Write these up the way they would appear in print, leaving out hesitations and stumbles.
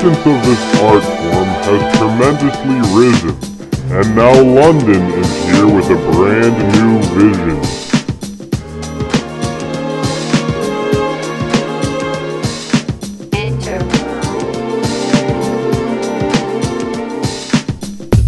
acceptance of this art form has tremendously risen, and now London is here with a brand new vision.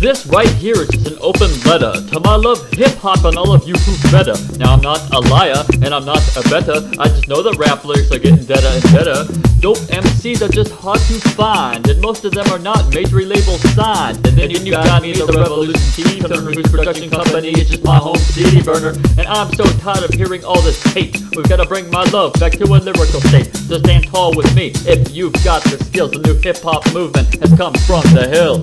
This right here is just an open letter to my love hip-hop and all of you who better. Now I'm not a liar and I'm not a better. I just know that rap lyrics are getting better and better. Dope MCs are just hard to find, and most of them are not major label signed. And then you got me, the Revolution team, Turner whose production company is just my home city burner. And I'm so tired of hearing all this hate. We've got to bring my love back to a lyrical state. So stand tall with me if you've got the skills. The new hip-hop movement has come from the hill.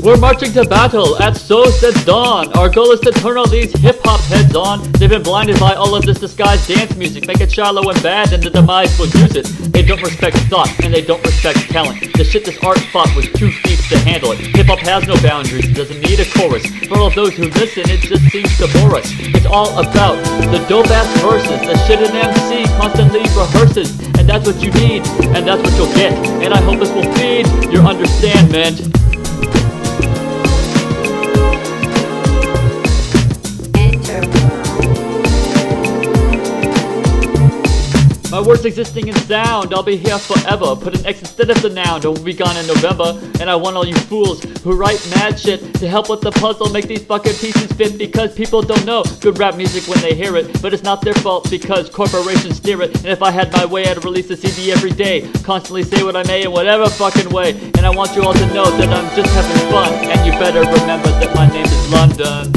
We're marching to battle at sunset dawn. Our goal is to turn all these hip-hop heads on. They've been blinded by all of this disguised dance music. Make it shallow and bad, and the demise will use it. They don't respect thought, and they don't respect talent. The shit this art fought was too deep to handle it. Hip-hop has no boundaries, it doesn't need a chorus. For all of those who listen, it just seems to bore us. It's all about the dope-ass verses. The shit an MC constantly rehearses. And that's what you need, and that's what you'll get. And I hope this will feed your understanding. My words existing in sound, I'll be here forever. Put an X instead of the noun, don't be gone in November. And I want all you fools who write mad shit to help with the puzzle, make these fucking pieces fit. Because people don't know good rap music when they hear it. But it's not their fault because corporations steer it. And if I had my way, I'd release a CD every day. Constantly say what I may in whatever fucking way. And I want you all to know that I'm just having fun. And you better remember that my name is London.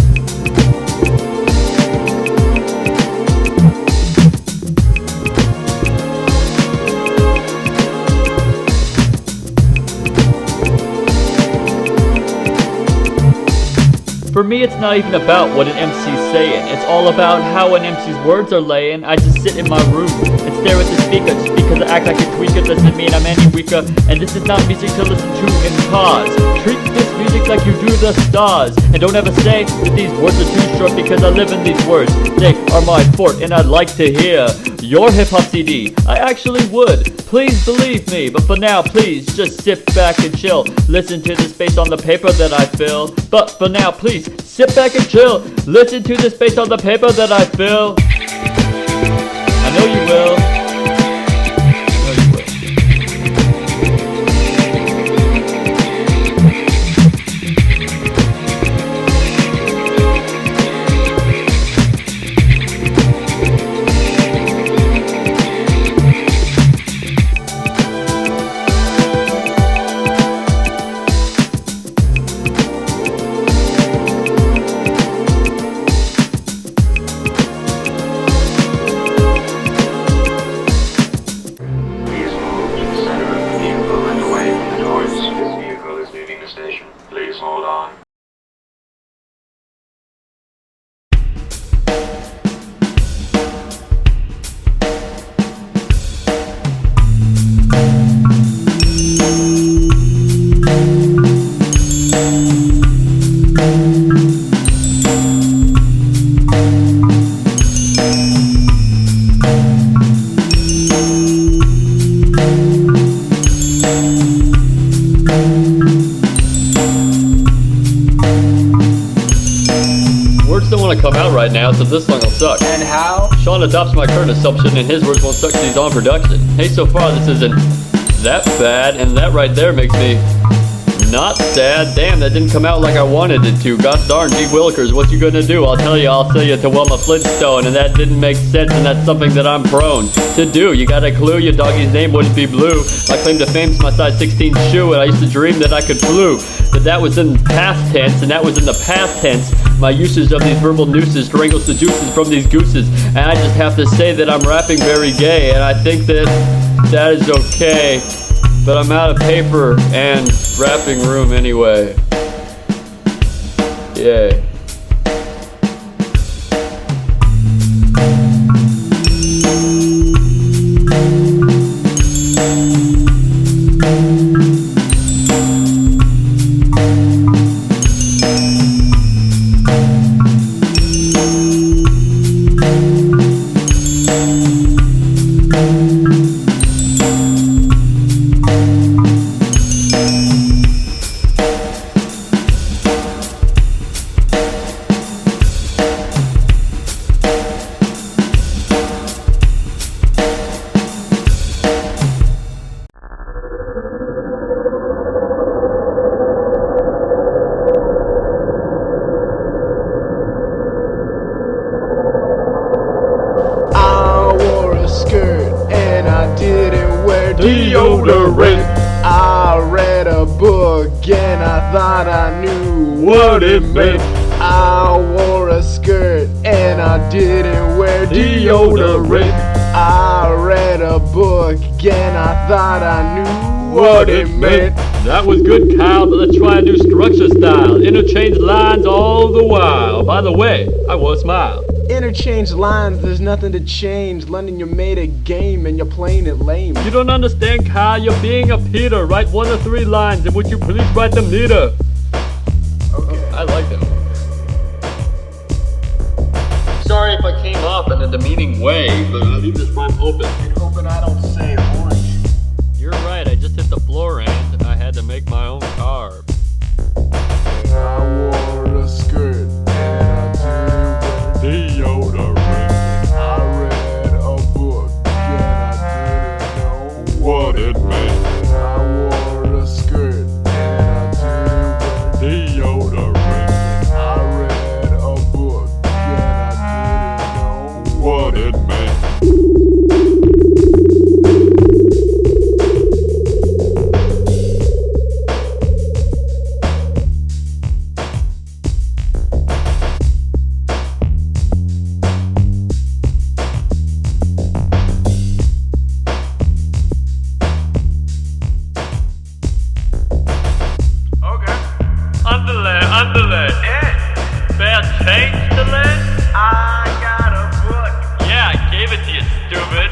For me, it's not even about what an MC's saying. It's all about how an MC's words are laying. I just sit in my room and stare at the speaker just because I act like a tweaker doesn't mean I'm any weaker. And this is not music to listen to in cars. Treat this music like you do the stars. And don't ever say that these words are too short because I live in these words. They are my fort and I'd like to hear your hip-hop CD. I actually would. Please believe me. But for now, please just sit back and chill. Listen to the space on the paper that I fill. But for now, please sit back and chill. Listen to the space on the paper that I fill. I know you will. Please hold on. Don't want to come out right now, so this song will suck. And how? Sean adopts my current assumption and his words won't suck because he's on production. Hey, so far this isn't that bad, and that right there makes me not sad. Damn, that didn't come out like I wanted it to. Gosh darn, G. Willikers, what you gonna do? I'll tell you to Wilma Flintstone, and that didn't make sense, and that's something that I'm prone to do. You got a clue? Your doggy's name wouldn't be Blue. My claim to fame's my size 16 shoe, and I used to dream that I could flew. But that was in past tense, and that was in the past tense. My usage of these verbal nooses strangles the juices from these gooses, and I just have to say that I'm rapping very gay, and I think that that is okay. But I'm out of paper and wrapping room anyway. Yay. Deodorant. I read a book and I thought I knew what it meant. I wore a skirt and I didn't wear deodorant. I read a book and I thought I knew what it meant. That was good, Kyle, but let's try a new structure style. Interchange lines all the while. By the way, I wore a smile. Interchange lines, there's nothing to change. London, you made a game and you're playing it lame. You don't understand, Kyle. You're being a Peter. Write 1 or 3 lines, and would you please write them neater? Okay. I like them. Sorry if I came off in a demeaning way, but I'll leave this rhyme open. And hoping I don't say orange. You're right, I just hit the floor and I had to make my own carb. I wore a skirt and I didn't wear deodorant. I read a book and I didn't know what it meant. I wore a skirt and I didn't wear deodorant. I read a book and I didn't know what it meant. Underlay. Fair change to lay? I got a book. Yeah, I gave it to you, stupid.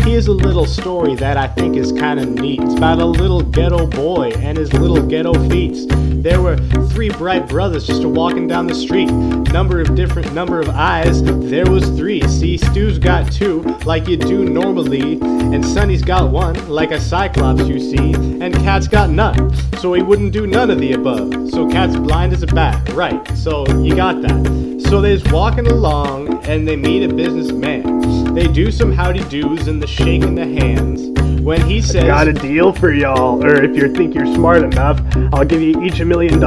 Here's a little story that I think is kinda neat. It's about a little ghetto boy and his little ghetto feats. There were 3 bright brothers just walking down the street. Number of eyes, there was 3. See, Stu's got 2, like you do normally. And Sonny's got 1, like a cyclops you see. And Cat's got none, so he wouldn't do none of the above. So Cat's blind as a bat, right, so you got that. So they's walking along and they meet a businessman. They do some howdy doos and the shaking the hands. When he says, got a deal for y'all, or if you think you're smart enough, I'll give you each $1 million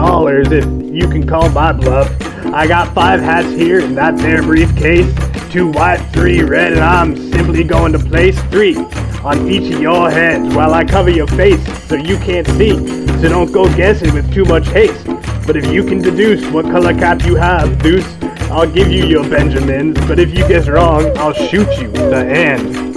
if you can call my bluff. I got 5 hats here in that there briefcase, 2 white, 3 red, and I'm simply going to place 3 on each of your heads while I cover your face so you can't see. So don't go guessing with too much haste. But if you can deduce what color cap you have, Deuce, I'll give you your Benjamins. But if you guess wrong, I'll shoot you in the end.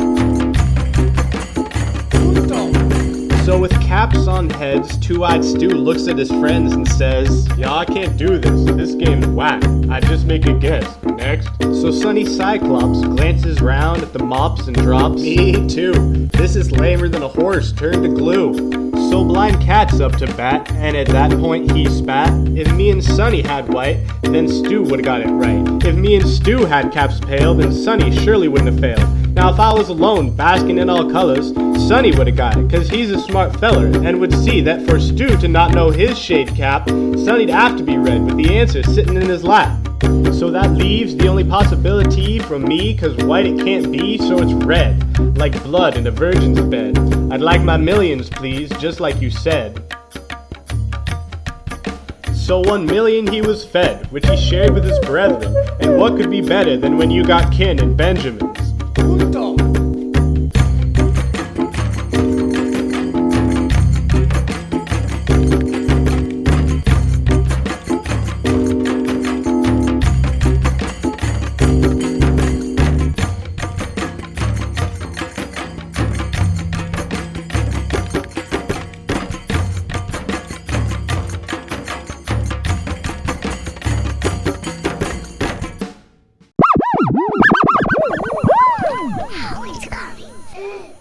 So with caps on heads, Two-Eyed Stu looks at his friends and says, "Yeah, I can't do this. This game's whack. I just make a guess. Next." So Sonny Cyclops glances round at the mops and drops, "Me too. This is lamer than a horse turned to glue." So Blind Cat's up to bat, and at that point he spat, "If me and Sonny had white, then Stu would've got it right. If me and Stu had caps pale, then Sonny surely wouldn't have failed. Now if I was alone, basking in all colors, Sonny would've got it, cause he's a smart feller, and would see that for Stu to not know his shade cap, Sonny'd have to be red with the answer sitting in his lap." So that leaves the only possibility from me, 'cause white it can't be, so it's red, like blood in a virgin's bed. I'd like my millions, please, just like you said. So 1 million he was fed, which he shared with his brethren. And what could be better than when you got kin and Benjamins?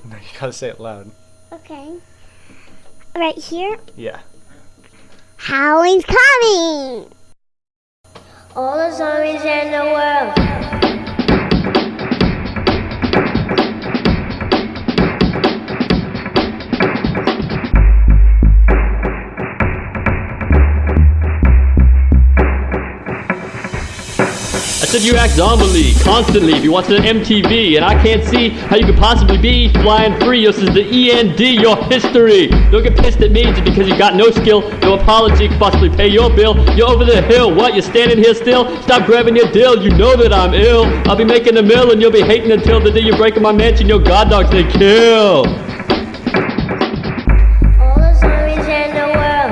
No, you gotta say it loud. Okay. Right here? Yeah. Halloween's coming! All the zombies in the world. I said you act zombily, constantly, if you watch the MTV, and I can't see how you could possibly be flying free. Yo, this is the END, your history. Don't get pissed at me just because you got no skill, no apology could possibly pay your bill. You're over the hill, what, you're standing here still? Stop grabbing your dill, you know that I'm ill. I'll be making a mill and you'll be hating until the day you're breaking my mansion, your god dogs they kill. All the zombies in the world.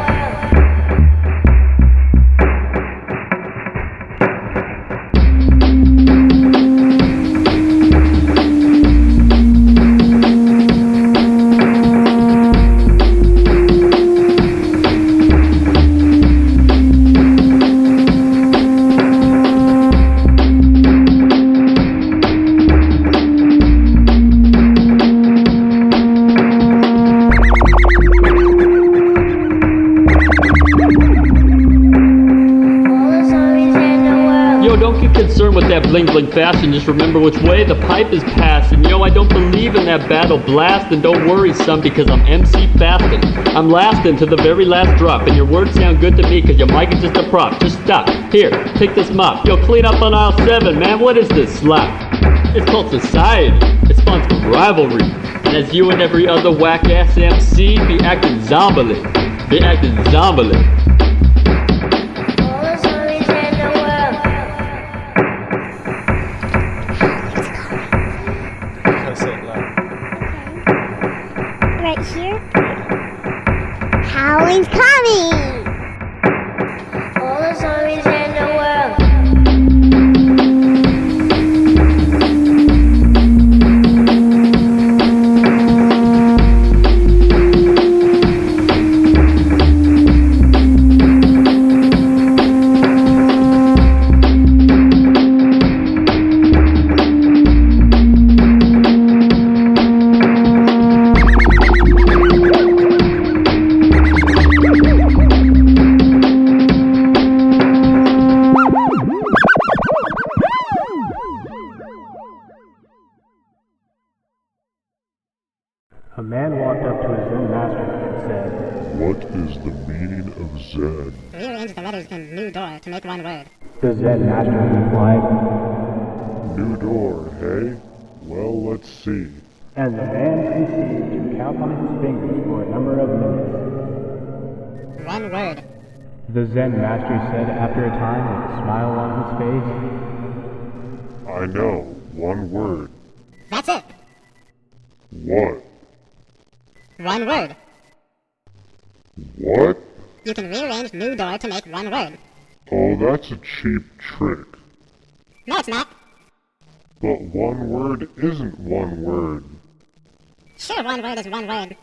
Concerned with that bling bling fashion, just remember which way the pipe is passing. Yo, I don't believe in that battle blast, and don't worry son, because I'm MC fasting. I'm lasting to the very last drop, and your words sound good to me, cause your mic is just a prop. Just stop, here, take this mop. Yo, clean up on aisle 7, man, what is this slop? It's called society, it spawns from rivalry. And as you and every other whack-ass MC be acting zombily, be acting zombily. Right here? Halloween's coming! All the zombies in the world. A man walked up to his Zen master and said, What is the meaning of Zen? Rearrange the letters in new door to make one word. The Zen master replied, New door, hey? Well, let's see. and the man proceeded to count on his fingers for a number of minutes. One word. The Zen master said after a time with a smile on his face, I know, one word. That's it. What? One word. What? You can rearrange new door to make one word. Oh, that's a cheap trick. No, it's not. But one word isn't one word. Sure, one word is one word.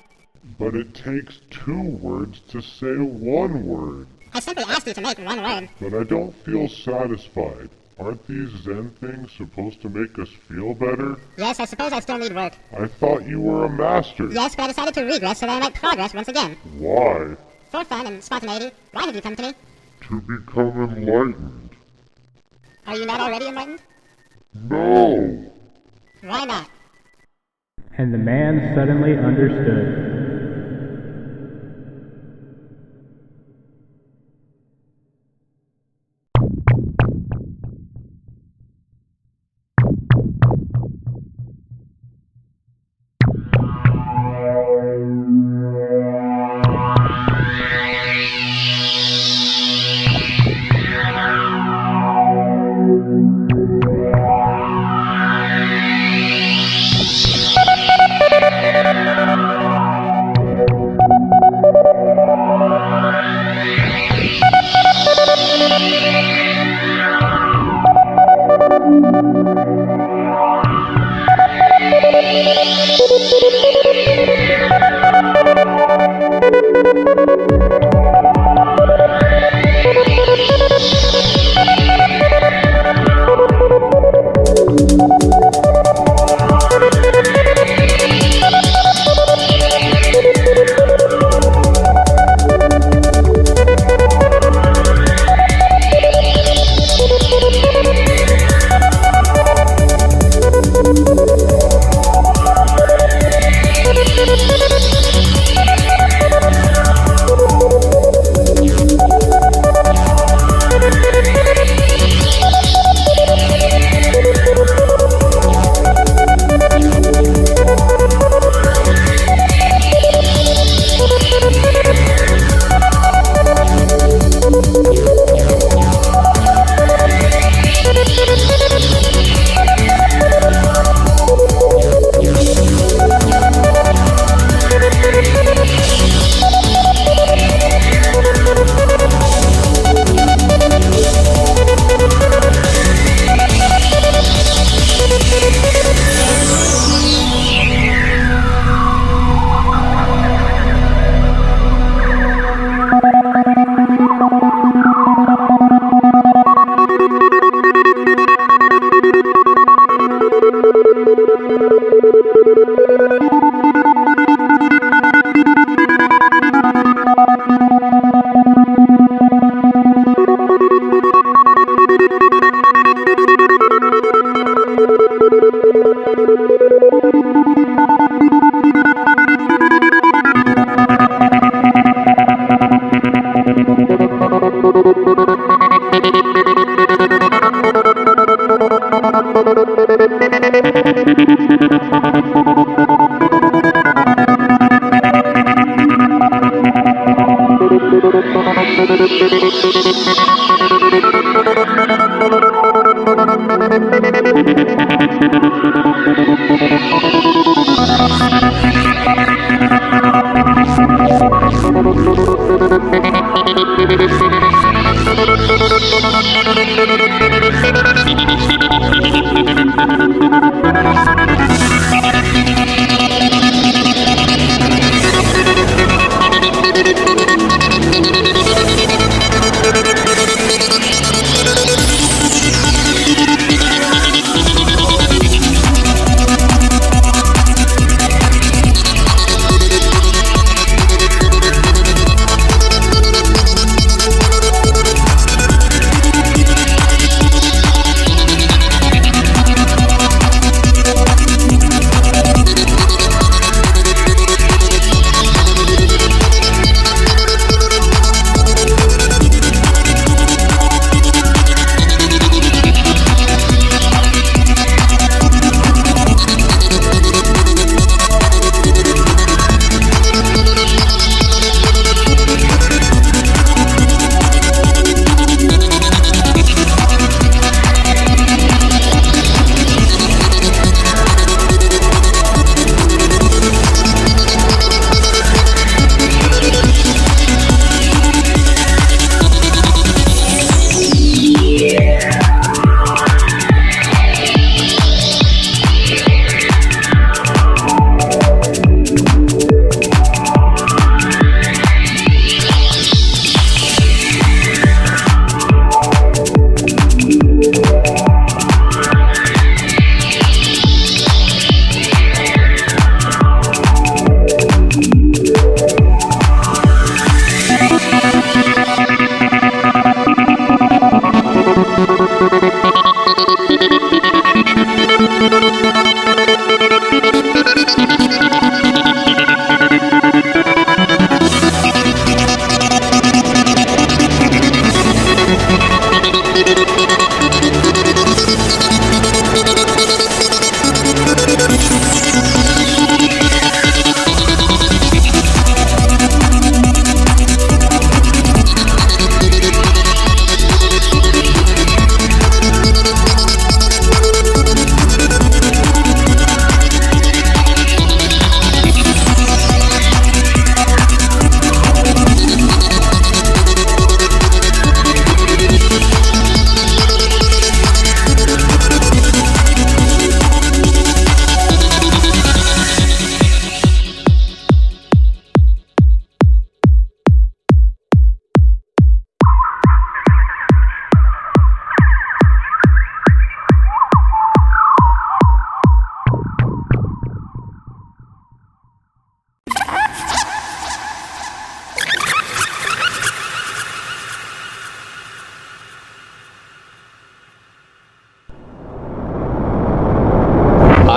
But it takes two words to say one word. I simply asked you to make one word. But I don't feel satisfied. Aren't these Zen things supposed to make us feel better? Yes, I suppose I still need work. I thought you were a master. Yes, but I decided to regress so that I might progress once again. Why? For fun and spontaneity, why have you come to me? To become enlightened. Are you not already enlightened? No! Why not? and the man suddenly understood.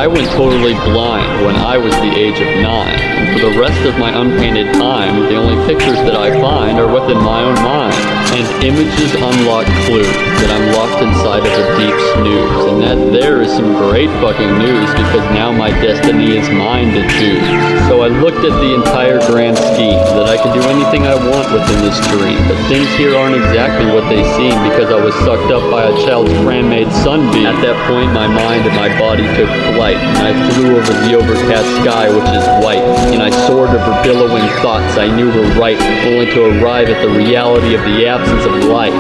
I went totally blind when I was the age of 9, and for the rest of my unpainted time, the only pictures that I find are within my own mind. And images unlock clues that I'm locked inside of a deep snooze, and that there is some great fucking news, because now my destiny is mine to choose. So I looked at the entire grand scheme, that I could do anything I want within this dream, but things here aren't exactly what they seem, because I was sucked up by a child's grandmade sunbeam. At that point, my mind and my body took flight, and I flew over the overcast sky, which is white, and I soared over billowing thoughts I knew were right, only to arrive at the reality of the absence of light.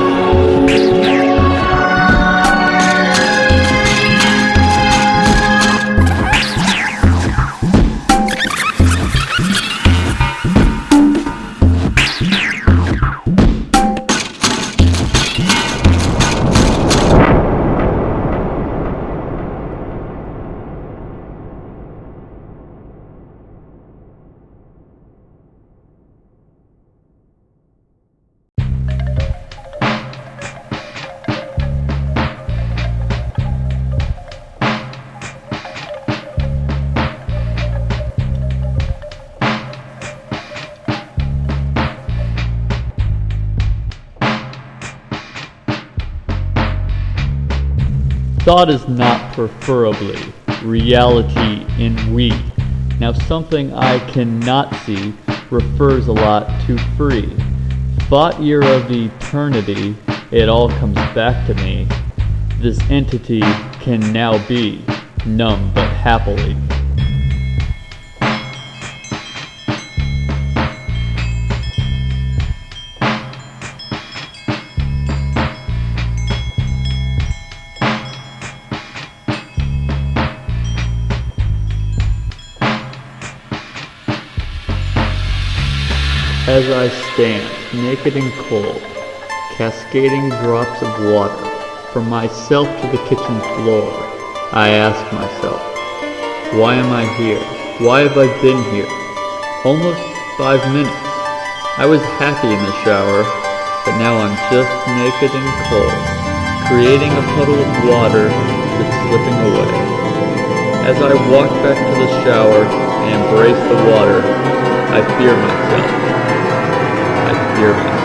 Thought is not preferably reality in we. Now something I cannot see refers a lot to free. Thought year of eternity, it all comes back to me. This entity can now be numb but happily. As I stand, naked and cold, cascading drops of water from myself to the kitchen floor, I ask myself, why am I here? Why have I been here? Almost 5 minutes. I was happy in the shower, but now I'm just naked and cold, creating a puddle of water that's slipping away. As I walk back to the shower and embrace the water, I fear myself. I fear myself.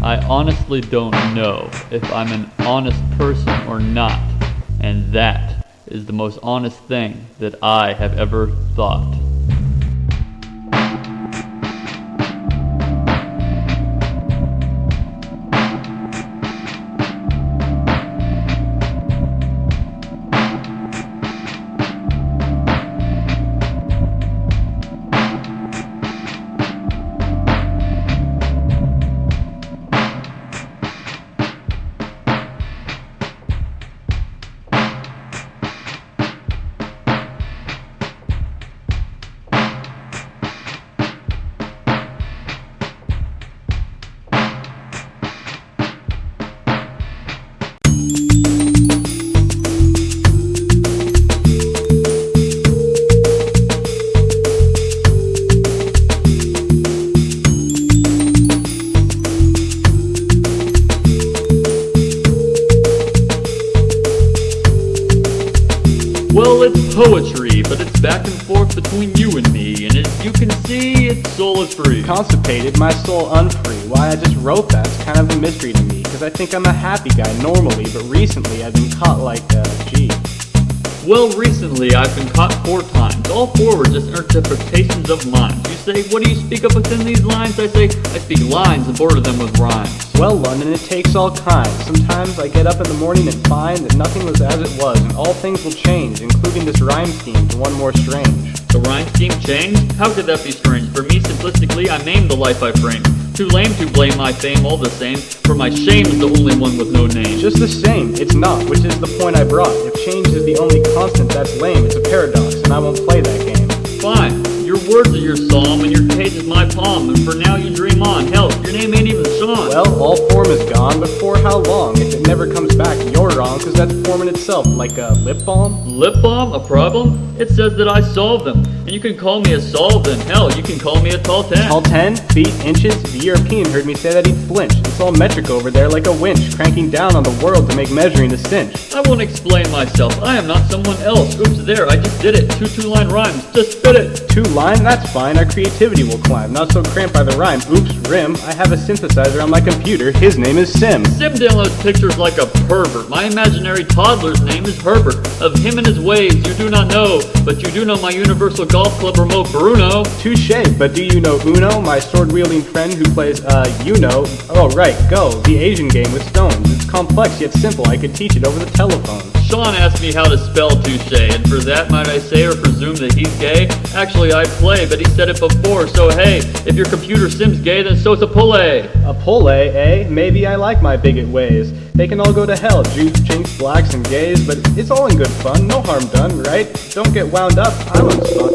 I honestly don't know if I'm an honest person or not, and that is the most honest thing that I have ever thought. Well, it's poetry, but it's back and forth between you and me, and as you can see, its soul is free. Constipated, my soul unfree. Why I just wrote that's kind of a mystery to me, cause I think I'm a happy guy normally, but recently I've been caught like, gee. Well, recently I've been caught 4 times. All 4 were just interpretations of mine. You say, what do you speak of within these lines? I say, I speak lines and border them with rhymes. Well, London, it takes all kinds. Sometimes I get up in the morning and find that nothing was as it was, and all things will change, including this rhyme scheme to one more strange. The rhyme scheme changed? How could that be strange? For me, simplistically, I named the life I framed. Too lame to blame my fame all the same, for my shame is the only one with no name. Just the same, it's not, which is the point I brought. If change is the only constant, that's lame. It's a paradox, and I won't play that game. Fine. Your words are your psalm, and your page is my palm, and for now you dream on. Hell, your name ain't even Sean. Well, all form is gone, but for how long? If it never comes back, you're wrong, cause that's form in itself, like a lip balm. Lip balm? A problem? It says that I solved them, and you can call me a solved, and hell, you can call me a tall 10. Tall 10? Feet? Inches? The European heard me say that he'd flinch. It's all metric over there like a winch, cranking down on the world to make measuring a cinch. I won't explain myself. I am not someone else. Oops, there, I just did it. 2 two-line rhymes. Just spit it. 2 line? That's fine. Our creativity will climb. Not so cramped by the rhyme. Oops, rim. I have a synthesizer on my computer. His name is Sim. Sim downloads pictures like a pervert. My imaginary toddler's name is Herbert. Of him and his ways you do not know, but you do know my Universal Golf Club remote Bruno. Touché, but do you know Uno, my sword-wielding friend who plays, you know? Oh, right, Go, the Asian game with stones. It's complex yet simple. I could teach it over the telephone. Sean asked me how to spell touche, and for that might I say or presume that he's gay? Actually, I play, but he said it before, so hey, if your computer sim's gay, then so's a pulley. A pulley, eh? Maybe I like my bigot ways. They can all go to hell, Jews, chinks, blacks, and gays, but it's all in good fun, no harm done, right? Don't get wound up, I love fun.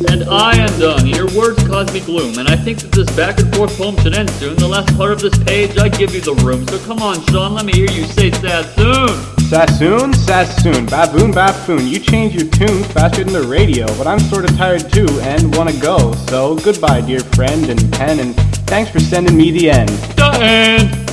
And I am done. Your words cause me gloom, and I think that this back and forth poem should end soon. The last part of this page, I give you the room. So come on, Sean, let me hear you say Sassoon. Sassoon, Sassoon, baboon, baffoon. You change your tune faster than the radio, but I'm sort of tired too and wanna go. So goodbye, dear friend and pen, and thanks for sending me the end. The end.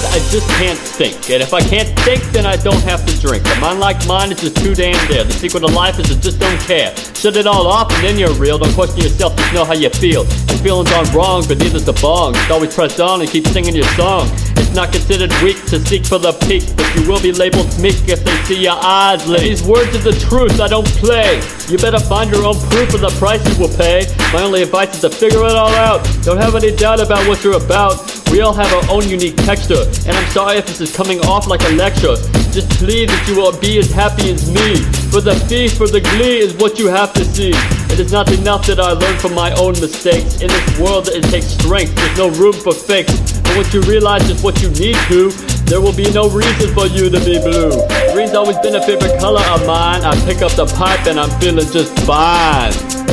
I just can't think, and if I can't think, then I don't have to drink. A mind like mine is just too damn there. The secret of life is to just don't care. Shut it all off and then you're real. Don't question yourself, just know how you feel. Your feelings aren't wrong, but neither's the bong. Just always press on and keep singing your song. It's not considered weak to seek for the peak, but you will be labeled meek if they see your eyes lit. These words are the truth, I don't play. You better find your own proof of the price you will pay. My only advice is to figure it all out. Don't have any doubt about what you're about. We all have our own unique texture, and I'm sorry if this is coming off like a lecture. Just plead that you will be as happy as me. For the fee, for the glee is what you have to see. It is not enough that I learned from my own mistakes. In this world it takes strength, there's no room for fakes. But once you realize just what you need to, there will be no reason for you to be blue. Green's always been a favorite color of mine. I pick up the pipe and I'm feeling just fine. Is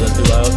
that too loud?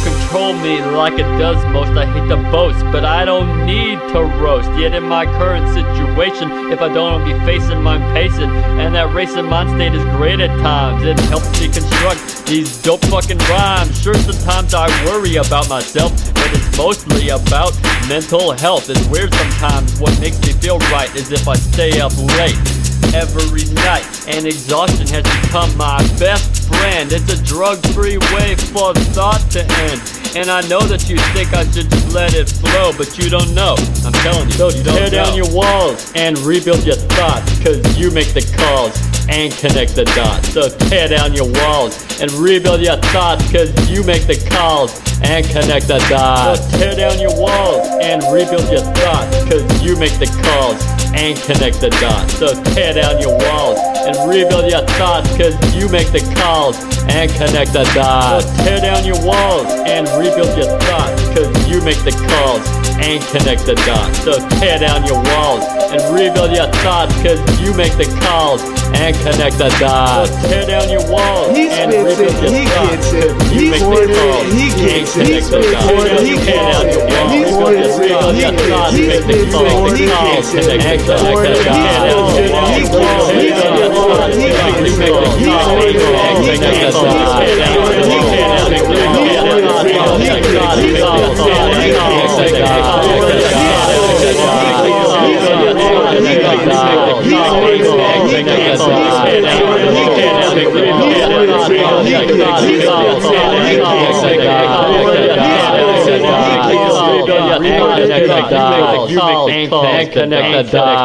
Control me like it does most. I hate to boast, but I don't need to roast. Yet in my current situation, if I don't be facing, I'm pacing. And that racing mind state is great at times. It helps me construct these dope fucking rhymes. Sure, sometimes I worry about myself, but it's mostly about mental health. It's weird sometimes. What makes me feel right is if I stay up late every night, and exhaustion has become my best friend. It's a drug-free way for thought to end. And I know that you think I should just let it flow, but you don't know. I'm telling you, so you don't tear down your walls and rebuild your thoughts, cause you make the calls and connect the dots. So tear down your walls and rebuild your thoughts, cause you make the calls and connect the dots. So tear down your walls and rebuild your thoughts, cause you make the calls and connect the dots. So tear down your walls and rebuild your thoughts, cause you make the calls and connect the dots. So tear down your walls and rebuild your thoughts, cause you make the calls and connect the dots. So tear down your walls and rebuild your thoughts, cause you make the calls and connect the dots. So tear down your walls and rebuild your thoughts, cause you make the calls and connect the dots. Tear down your walls, rebuild your thoughts, make the calls, connect the dots. Tear down your walls, rebuild your thoughts, make the calls, and connect the dots. Tear down your walls, make the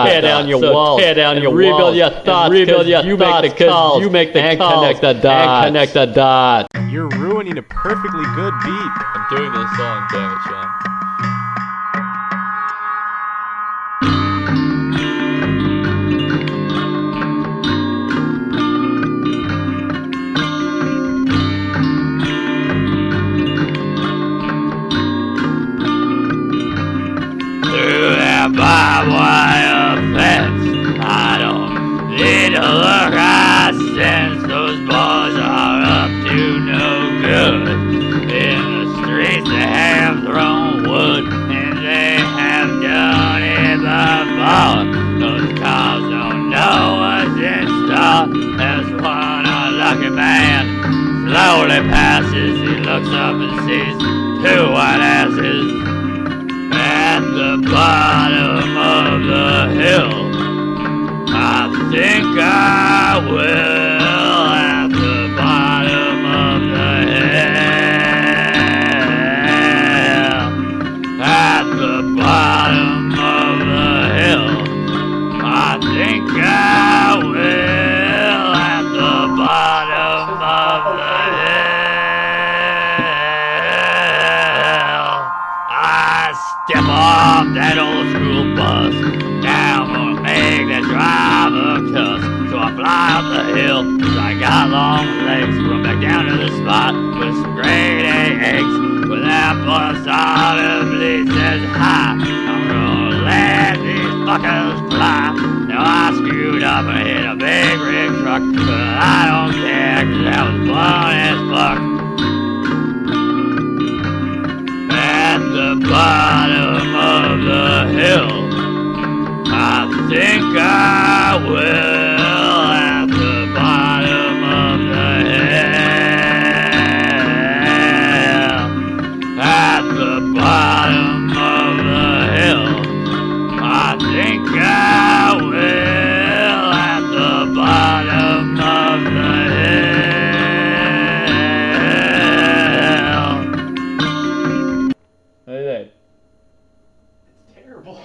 tear down your walls, tear down your rebuild your thoughts, rebuild your thoughts, because you make the calls, connect the dots, connect the dots. You're ruining a perfectly good beat. I'm doing this song, damn it, Sean. Through that barbed wire fence, I don't need to look. I sense those boys are up to no good. In the streets they have thrown wood, and they have done it before. Those cops don't know what's in store. There's one unlucky man slowly passes. He looks up and sees two white asses at the bottom of the hill. I think I will at the bottom of the hill. At the bottom of the hill. I think I will at the bottom of the hill. I step off that old school bus. Now I'm gonna make that driver cuss. So I fly up the hill, so I got long legs. Run back down to the spot with some grade A eggs. When that bus audibly says hi, I'm gonna let these fuckers fly. Now I screwed up and hit a big rig truck, but I don't care, cause that was fun as fuck. At the bottom of the hill, I think I will at the bottom of the hill. At the bottom of the hill, I think I will at the bottom of the hill. Hey, It's terrible.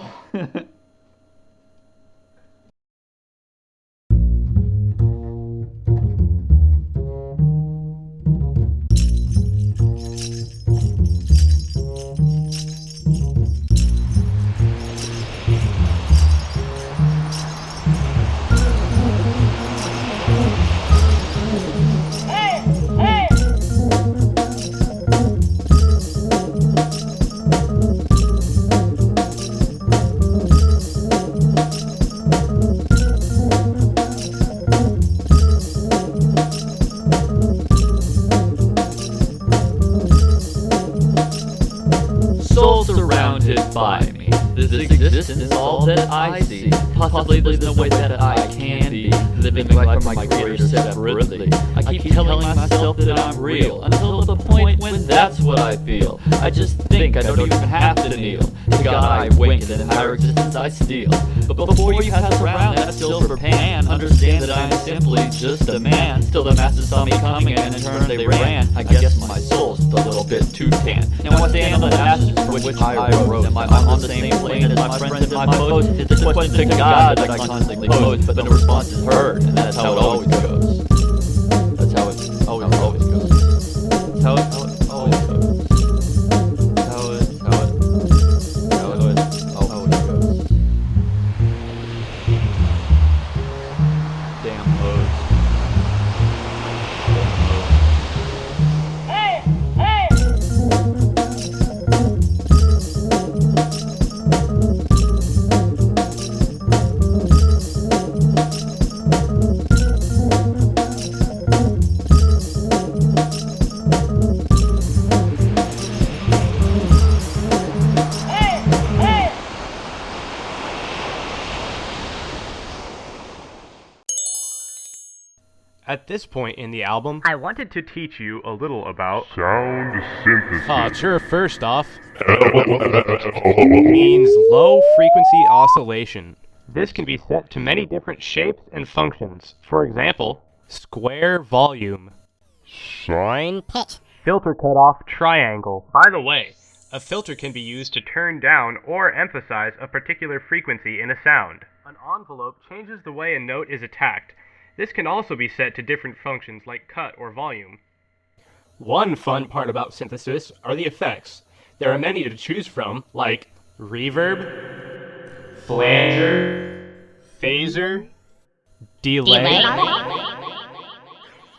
soul surrounded by me. This existence is all that I see. Possibly there's no way that I can be living life from my creator separately. I keep telling myself that I'm real until the point when that's what I feel. I just think I don't even have to kneel. To God I wink and then higher existence I steal. But before you pass around that silver pan, understand that I'm simply just a man. Still the masses saw me coming and in turn they ran. I guess my soul's a little bit too tan. Now I stand on the ashes for which I rose. Am I on the same plane as my friends and my foes? It's a question to God that I constantly pose, but no response is heard, and that's how it always goes. That's how it always goes. That's how it always goes. How it always goes. Damn modes. At this point in the album, I wanted to teach you a little about Sound synthesis. sure, first off, means low frequency oscillation. This can be set to many different shapes and functions. For example, square volume, Fine pitch. filter cutoff triangle. By the way, a filter can be used to turn down or emphasize a particular frequency in a sound. An envelope changes the way a note is attacked. This can also be set to different functions like cut or volume. One fun part about synthesis are the effects. There are many to choose from, like reverb, flanger, phaser, delay.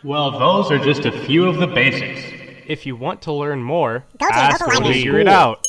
Well, those are just a few of the basics. If you want to learn more, Go to the ask local or library. figure it out.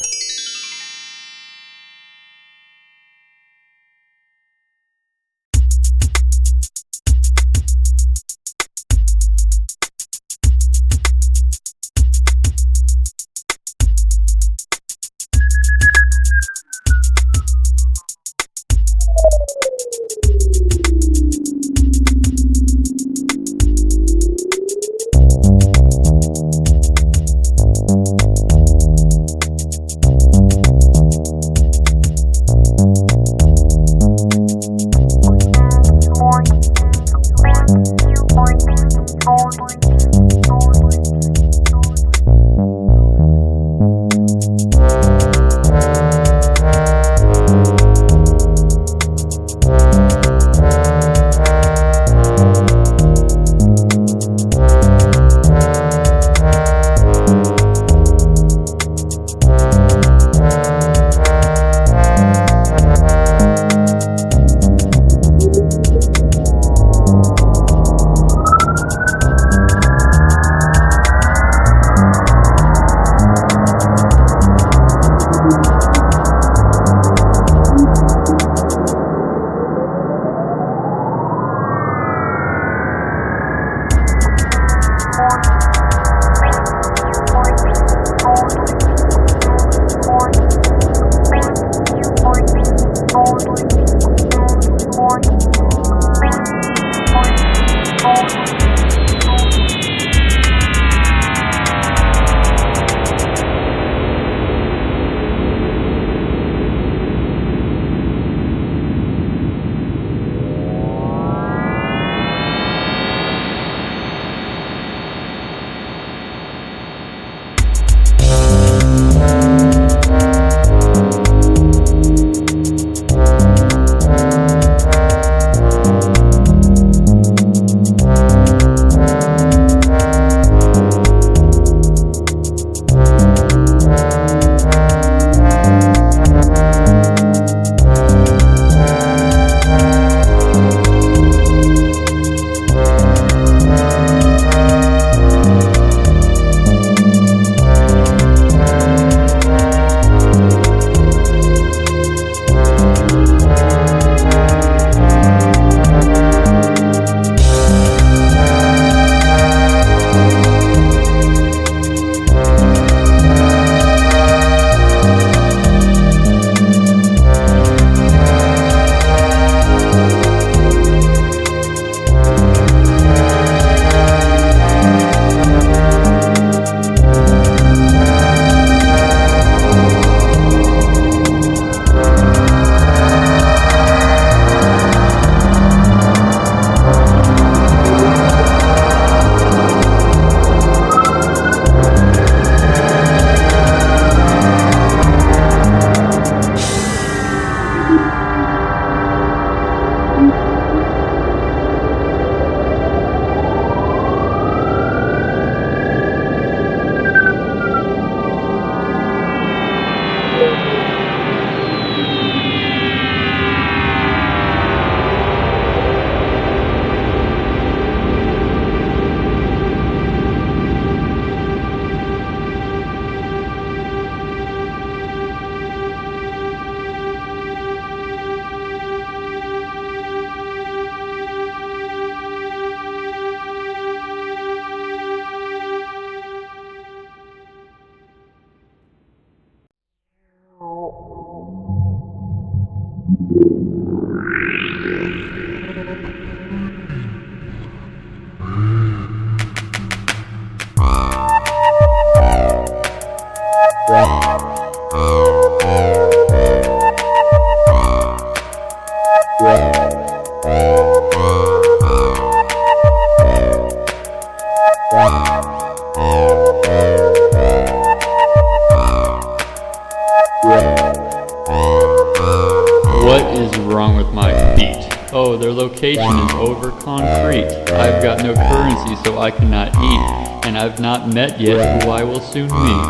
location is over concrete. I've got no currency, so I cannot eat, and I've not met yet who I will soon meet.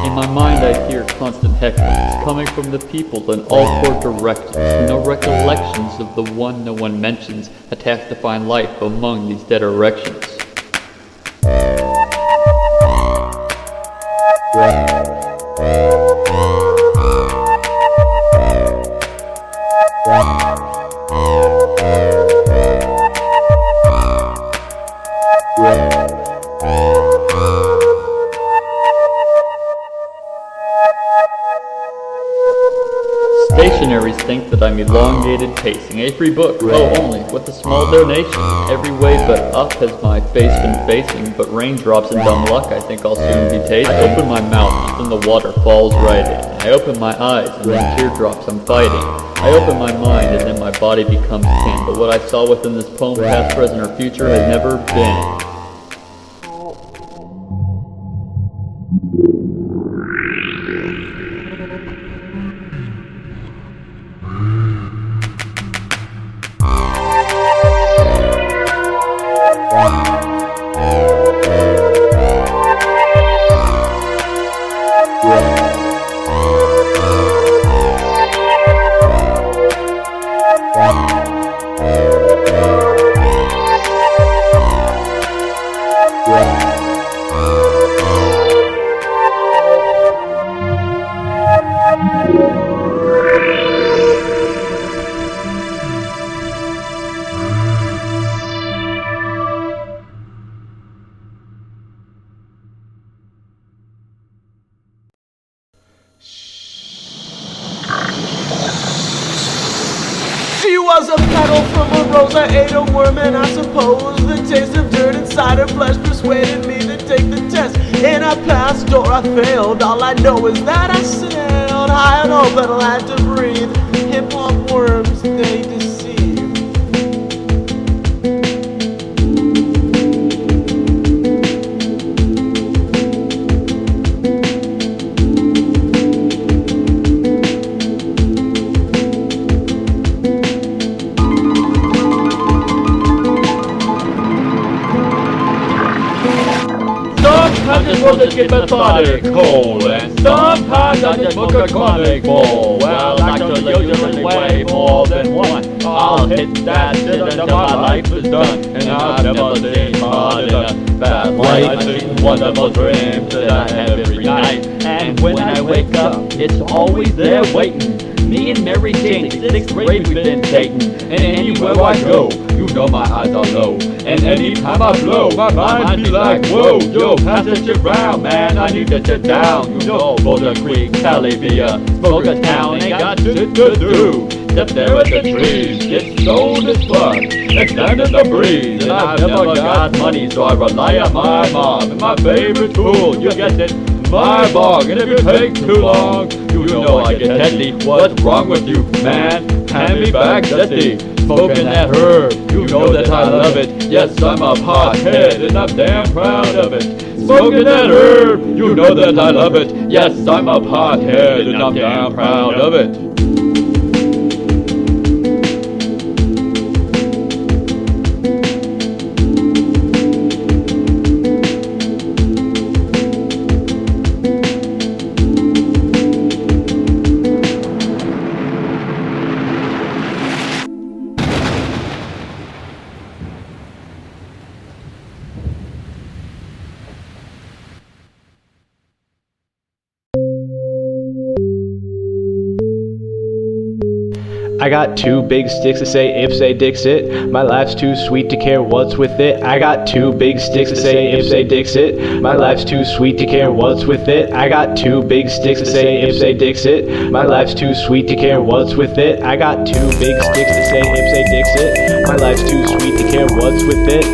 In my mind I hear constant hecklings coming from the people in all four directions. No recollections of the one no one mentions attacks to find life among these dead erections. Stationaries think that I'm elongated pacing. A free book, oh only, with a small donation. Every way but up has my face been facing, but raindrops and dumb luck I think I'll soon be tasting. I open my mouth, and then the water falls right in. I open my eyes, and then teardrops I'm fighting. I open my mind, and then my body becomes tin. But what I saw within this poem, past, present, or future, has never been. She was a petal from a rose, I ate a worm, and I suppose the taste of dirt inside her flesh persuaded me to take the test. And I passed or I failed, all I know is that I sailed high and low, but I had to breathe. Hip-hop worms, they deceive. Sometimes it's supposed to get methodical, and sometimes I just book a comic bowl. Well, actually, usually way more than one. I'll hit that shit until my life is done, and I've never seen hard in a bad light. I've seen wonderful dreams that I have every night, and when I wake up, it's always there waiting. Me and Mary Jane, 6th grade we've been dating, and anywhere I go, you know my eyes are low. And anytime I blow, my mind be like, whoa, yo, pass that shit round, man, I need to sit down. You know, Boulder Creek, Cali via Smoker Town, ain't got shit to do. Sit there at the trees, get stoned as fuck, and stand in the breeze. And I've never got money, so I rely on my mom and my favorite tool, you guessed it, my bong. And if you take too long, you know I get heady. What's wrong with you, man? Hand me back zesty. Smoking that herb, you know that I love it. Yes, I'm a pothead, and I'm damn proud of it. Smoking that herb, you know that I love it. Yes, I'm a pothead, and I'm damn proud of it. I got two big sticks to say if say Dixit. My life's too sweet to care what's with it. I got two big sticks to say if say Dixit. My life's too sweet to care what's with it. I got two big sticks to say if say Dixit. My life's too sweet to care what's with it. I got two big sticks to say if say Dixit. My life's too sweet to care what's with it.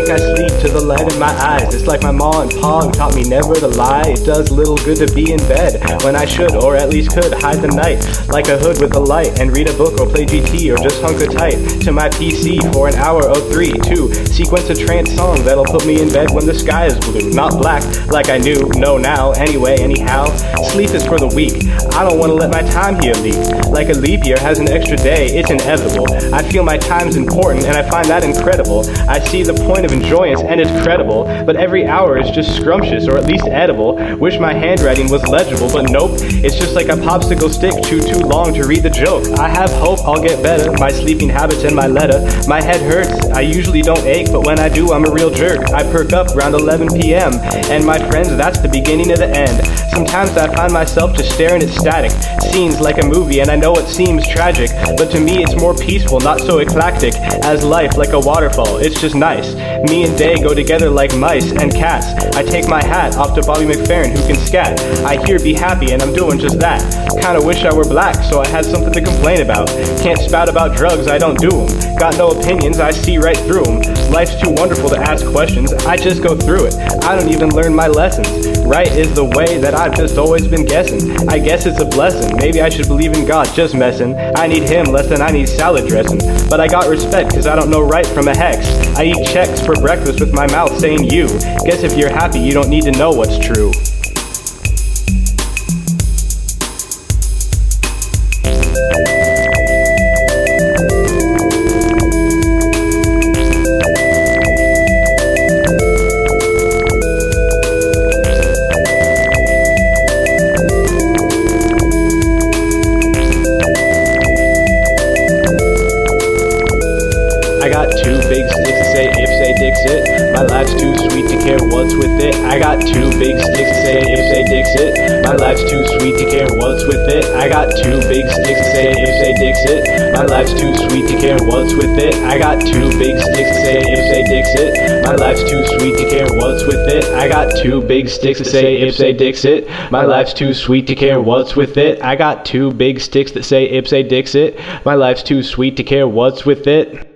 I sleep to the light in my eyes. It's like my ma and pa who taught me never to lie. It does little good to be in bed when I should, or at least could, hide the night like a hood with a light and read a book or play GT or just hunker tight to my PC for an hour or 3 to sequence a trance song that'll put me in bed when the sky is blue, not black like I knew, no now, anyway, anyhow. Sleep is for the weak. I don't want to let my time here leak. Like a leap year has an extra day, it's inevitable. I feel my time's important and I find that incredible. I see the point of enjoyance and it's credible, but every hour is just scrumptious or at least edible. Wish my handwriting was legible, but nope, it's just like a popsicle stick chewed too long to read the joke. I have hope I'll get better, my sleeping habits and my letter. My head hurts, I usually don't ache, but when I do I'm a real jerk. I perk up around 11 p.m. and my friends, that's the beginning of the end. Sometimes I find myself just staring at static scenes like a movie, and I know it seems tragic, but to me it's more peaceful, not so eclectic as life, like a waterfall. It's just nice. Me and Day go together like mice and cats. I take my hat off to Bobby McFerrin who can scat. I hear be happy and I'm doing just that. Kinda wish I were black so I had something to complain about. Can't spout about drugs, I don't do them. Got no opinions, I see right through them. Life's too wonderful to ask questions, I just go through it. I don't even learn my lessons. Right is the way that I've just always been guessing. I guess it's a blessing, maybe I should believe in God, just messing. I need him less than I need salad dressing. But I got respect cause I don't know right from a hex. I eat checks for breakfast with my mouth saying you. Guess if you're happy you don't need to know what's true. I got two big sticks to say if, say, Dixit. My life's too sweet to care what's with it. I got two big sticks to say if, say, Dixit. My life's too sweet to care what's with it. I got two big sticks to say if, say, Dixit. My life's too sweet to care what's with it. I got two big sticks to say if, say, Dixit. My life's too sweet to care what's with it. I got two big sticks to say if, say, Dixit. My life's too sweet to care what's with it. I got two big sticks that say if, say, Dixit. My life's too sweet to care what's with it.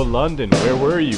Yo, London, where were you?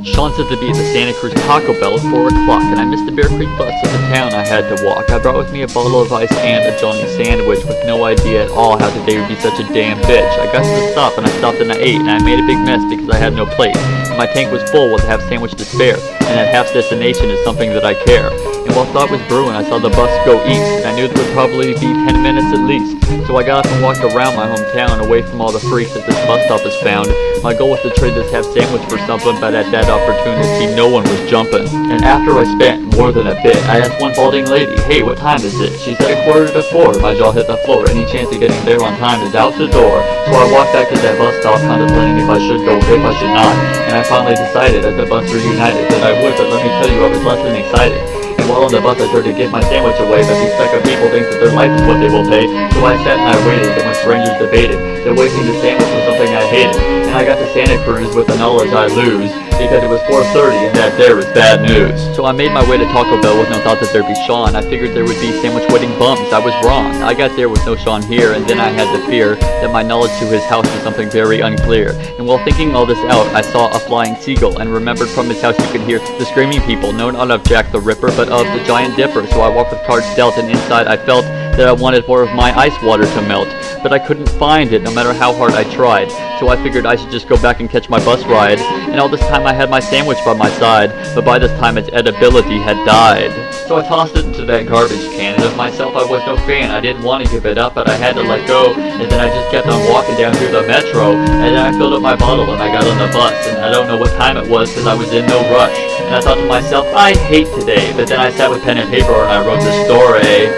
Sean said to be at the Santa Cruz Taco Bell at 4 o'clock, and I missed the Bear Creek bus to the town I had to walk. I brought with me a bottle of ice and a Johnny sandwich with no idea at all how today would be such a damn bitch. I got to the stop and I stopped and I ate, and I made a big mess because I had no plate. And my tank was full with a half sandwich to spare, and that half destination is something that I care. And while thought was brewing, I saw the bus go east, and I knew there would probably be 10 minutes at least. So I got up and walked around my hometown, away from all the freaks that this bus stop has found. My goal was to trade this half sandwich for something, but at that opportunity, no one was jumping. And after I spent more than a bit, I asked one balding lady, "Hey, what time is it?" She said 4:45. My jaw hit the floor. Any chance of getting there on time is out the door. So I walked back to that bus stop, contemplating if I should go, if I should not. And I finally decided, as the bus reunited, that I would, but let me tell you, I was less than excited. And while on the bus I tried to give my sandwich away, but these sucker people think that their life is what they will pay. So I sat and I waited, and when strangers debated that wasting the sandwich was something I hated. And I got to Santa Cruz with the knowledge I lose, because it was 4:30 and that there is bad news. So I made my way to Taco Bell with no thought that there'd be Sean. I figured there would be sandwich wedding bums. I was wrong. I got there with no Sean here, and then I had to fear that my knowledge to his house was something very unclear. And while thinking all this out, I saw a flying seagull, and remembered from his house you could hear the screaming people, no, not of Jack the Ripper, but of the Giant Dipper. So I walked with Chard stealth, and inside I felt that I wanted more of my ice water to melt. But I couldn't find it, no matter how hard I tried. So I figured I should just go back and catch my bus ride. And all this time I had my sandwich by my side, but by this time its edibility had died. So I tossed it into that garbage can, and of myself I was no fan. I didn't want to give it up, but I had to let go. And then I just kept on walking down through the metro, and then I filled up my bottle and I got on the bus. And I don't know what time it was, because I was in no rush. And I thought to myself, I hate today. But then I sat with pen and paper and I wrote the story.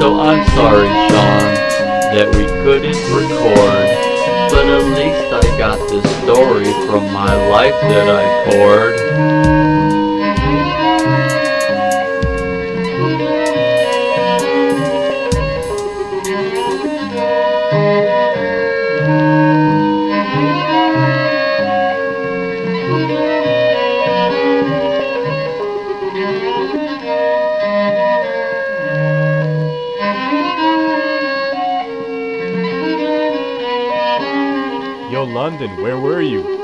So I'm sorry, Sean, that we couldn't record, but at least I got this story from my life that I poured. Yo, London, where were you?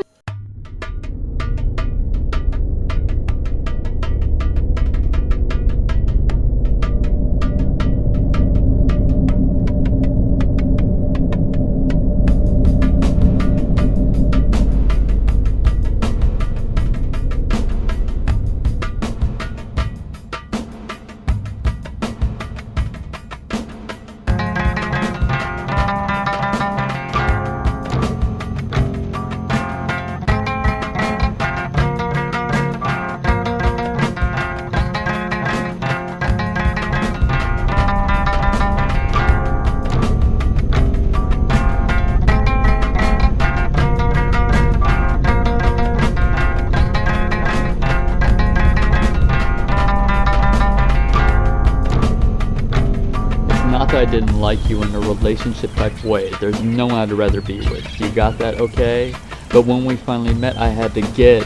I didn't like you in a relationship type way. There's no one I'd rather be with. You got that, okay? But when we finally met, I had to get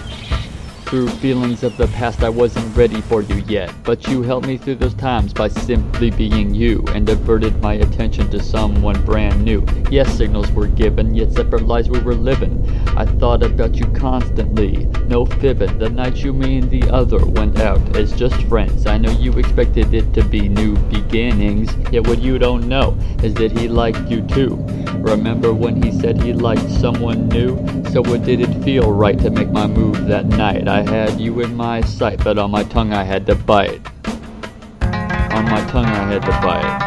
through feelings of the past. I wasn't ready for you yet, but you helped me through those times by simply being you, and diverted my attention to someone brand new. Yes, signals were given, yet separate lives we were living. I thought about you constantly, no fibbing. The night you, me, and the other went out as just friends. I know you expected it to be new beginnings, yet what you don't know is that he liked you too. Remember when he said he liked someone new? So what did it feel right to make my move that night? I had you in my sight, but on my tongue I had to bite. On my tongue I had to bite.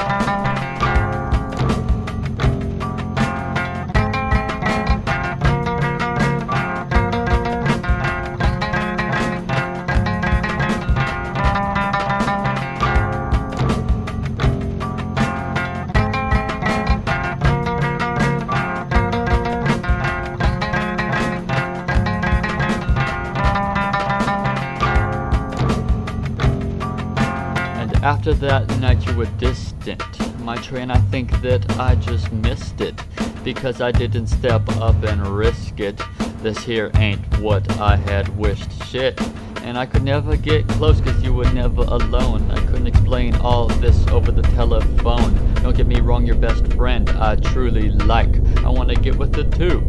after that night you were distant. My train, I think that I just missed it, because I didn't step up and risk it. This here ain't what I had wished, shit. And I could never get close cause you were never alone. I couldn't explain all this over the telephone. Don't get me wrong, your best friend I truly like. I wanna get with it too.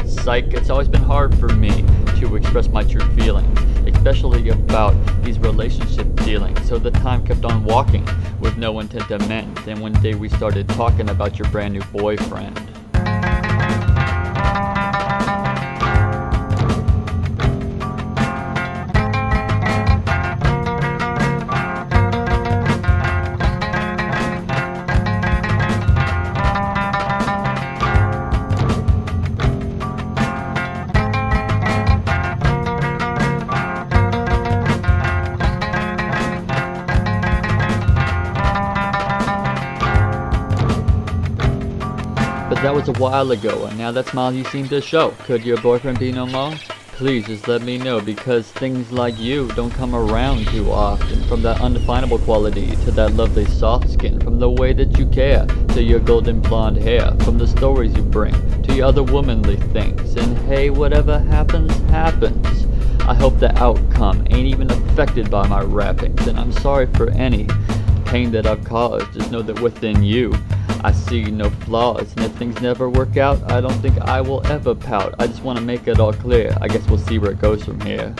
Psych, it's always been hard for me to express my true feelings, especially about these relationship dealings. So the time kept on walking with no intent to mend. Then one day we started talking about your brand new boyfriend. But that was a while ago, and now that smile you seem to show. Could your boyfriend be no more? Please just let me know, because things like you don't come around too often. From that undefinable quality to that lovely soft skin, from the way that you care to your golden blonde hair, from the stories you bring to your other womanly things. And hey, whatever happens, happens. I hope the outcome ain't even affected by my rappings, and I'm sorry for any pain that I've caused. Just know that within you I see no flaws, and if things never work out, I don't think I will ever pout. I just want to make it all clear. I guess we'll see where it goes from here.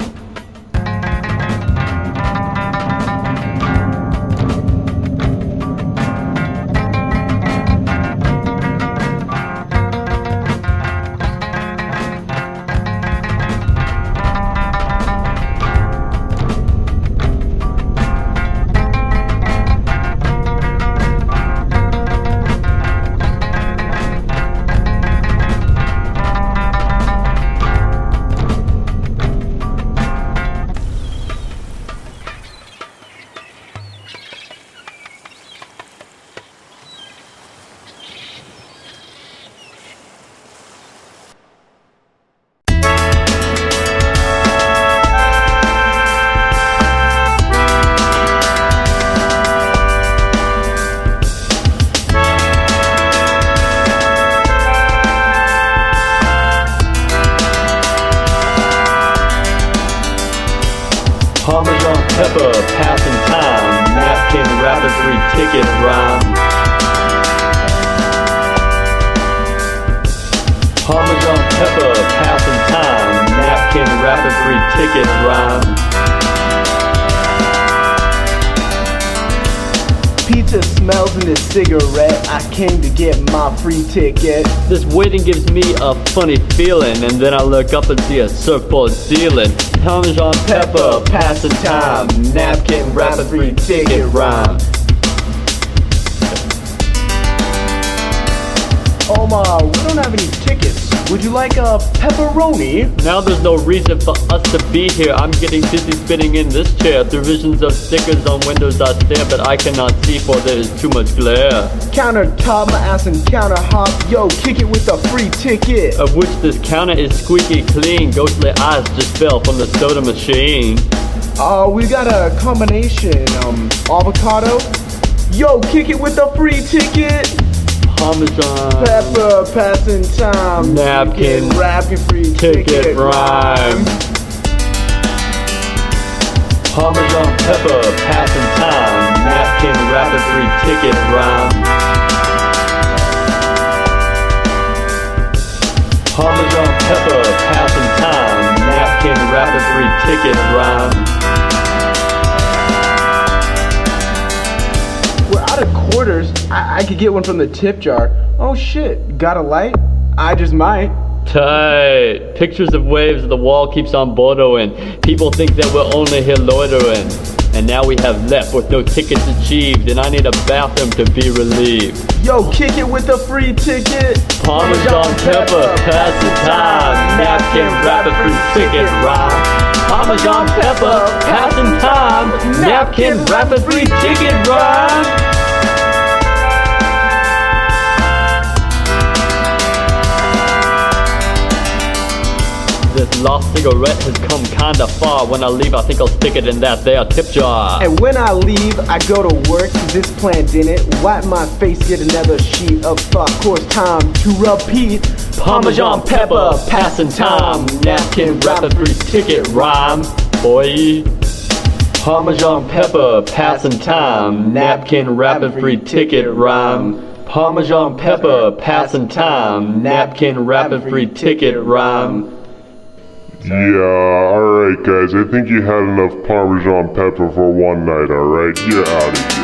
Parmesan pepper, passing time. Napkin, rapid, free ticket, rhyme. Parmesan pepper, passing time. Napkin, rapid, free ticket, rhyme. Pizza smells in this cigarette. I came to get my free ticket. This waiting gives me a funny feeling, and then I look up and see a surfboard ceiling. Parmesan pepper, passing time. Napkin, rapid, free ticket, rhyme. We don't have any tickets. Would you like a pepperoni? Now there's no reason for us to be here. I'm getting dizzy spinning in this chair. Through visions of stickers on windows I stare, but I cannot see for there is too much glare. Countertop, my ass and counter hop. Yo, kick it with a free ticket. Of which this counter is squeaky clean. Ghostly eyes just fell from the soda machine. We got a combination, avocado. Yo, kick it with a free ticket. Parmesan pepper, passing time. Napkin, rapid, free ticket, rhyme. Parmesan pepper, passing time. Napkin, rapid, free ticket, rhyme. Parmesan pepper, passing time. Napkin, rapid, free ticket, rhyme. We're out of quarters. I could get one from the tip jar. Oh shit, got a light? I just might. Tight. Pictures of waves, the wall keeps on borrowing. People think that we're only here loitering. And now we have left with no tickets achieved, and I need a bathroom to be relieved. Yo, kick it with a free ticket. Parmesan pepper, pass the time. Napkin, rapid, free ticket, rhyme. Parmesan pepper, passing time. Napkin, rapid, free ticket, rhyme. This lost cigarette has come kinda far. When I leave, I think I'll stick it in that there tip jar. And when I leave, I go to work, this plan didn't. Wipe my face, get another sheet of thought. Course time to repeat. Parmesan pepper, passing time. Napkin, rapid free ticket rhyme, boy. Parmesan pepper, passing time. Napkin, rapid free ticket rhyme. Parmesan pepper, passing time. Napkin, rapid free ticket rhyme. Yeah, alright guys, I think you had enough Parmesan pepper for one night, alright? You're out of here.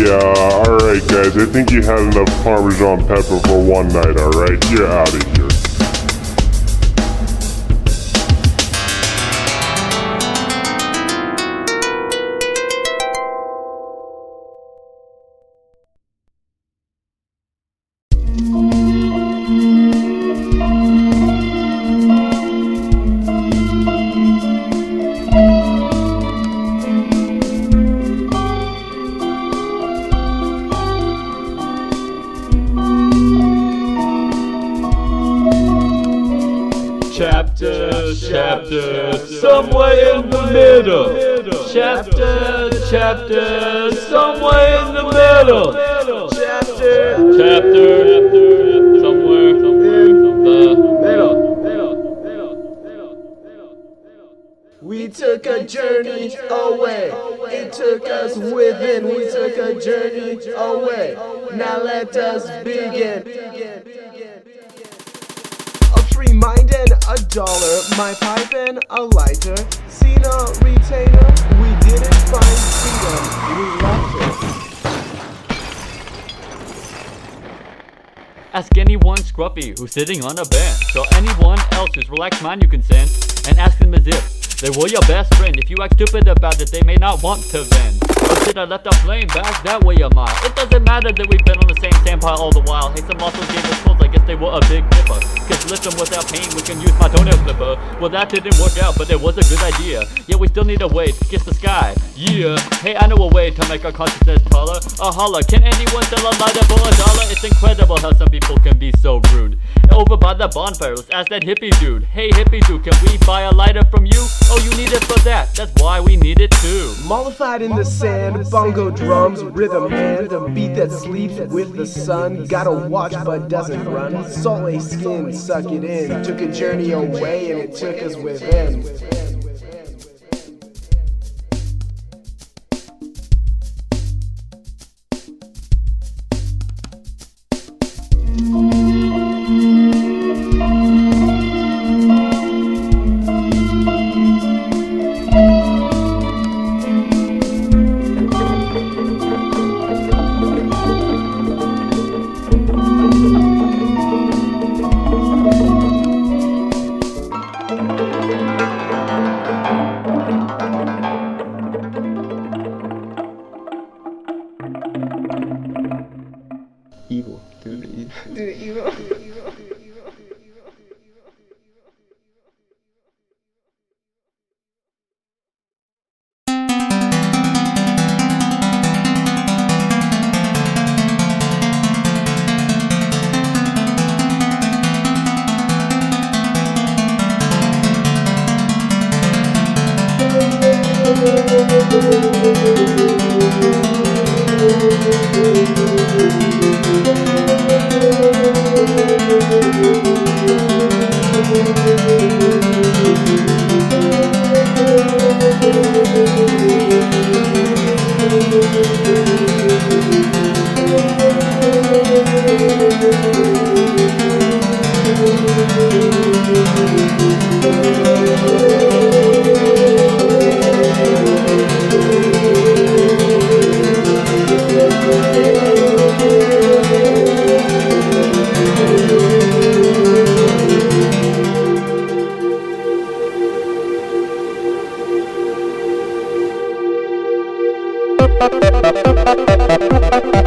Yeah, alright guys, I think you had enough Parmesan pepper for one night, alright? You're out of here. Chapter, somewhere in the middle. Chapter, somewhere in the middle. Chapter, somewhere in the middle. We took a journey away. It took us within. We took a journey away. Now let us begin. A free mind and a dollar, my pipe and a lighter. Seen a retainer, we didn't find freedom, we left it. Ask anyone scruffy who's sitting on a bench, or anyone else whose relaxed mind you can send, and ask them as if they were your best friend. If you act stupid about it, they may not want to vent. Or should I let the flame back? That way am I. It doesn't matter that we've been on the same sandpile all the while. Hey, some also gave us clothes, I guess they were a big dipper. Cause lift them without pain, we can use my toenail clipper. Well, that didn't work out, but it was a good idea. Yeah, we still need a way to kiss the sky. Yeah, hey, I know a way to make our consciousness taller. A holler, can anyone sell a lighter for $1? It's incredible how some people can be so rude. Over by the bonfire, let's ask that hippie dude. Hey, hippie dude, can we buy a lighter from you? Oh, you need it for that, that's why we need it too. Mollified in the sand, bongo drums, rhythm hand, a beat that sleeps with the sun. Gotta watch but doesn't run. Salt lake skin, suck it in. Took a journey away and it took us within. Evil. Do the evil. Thank you.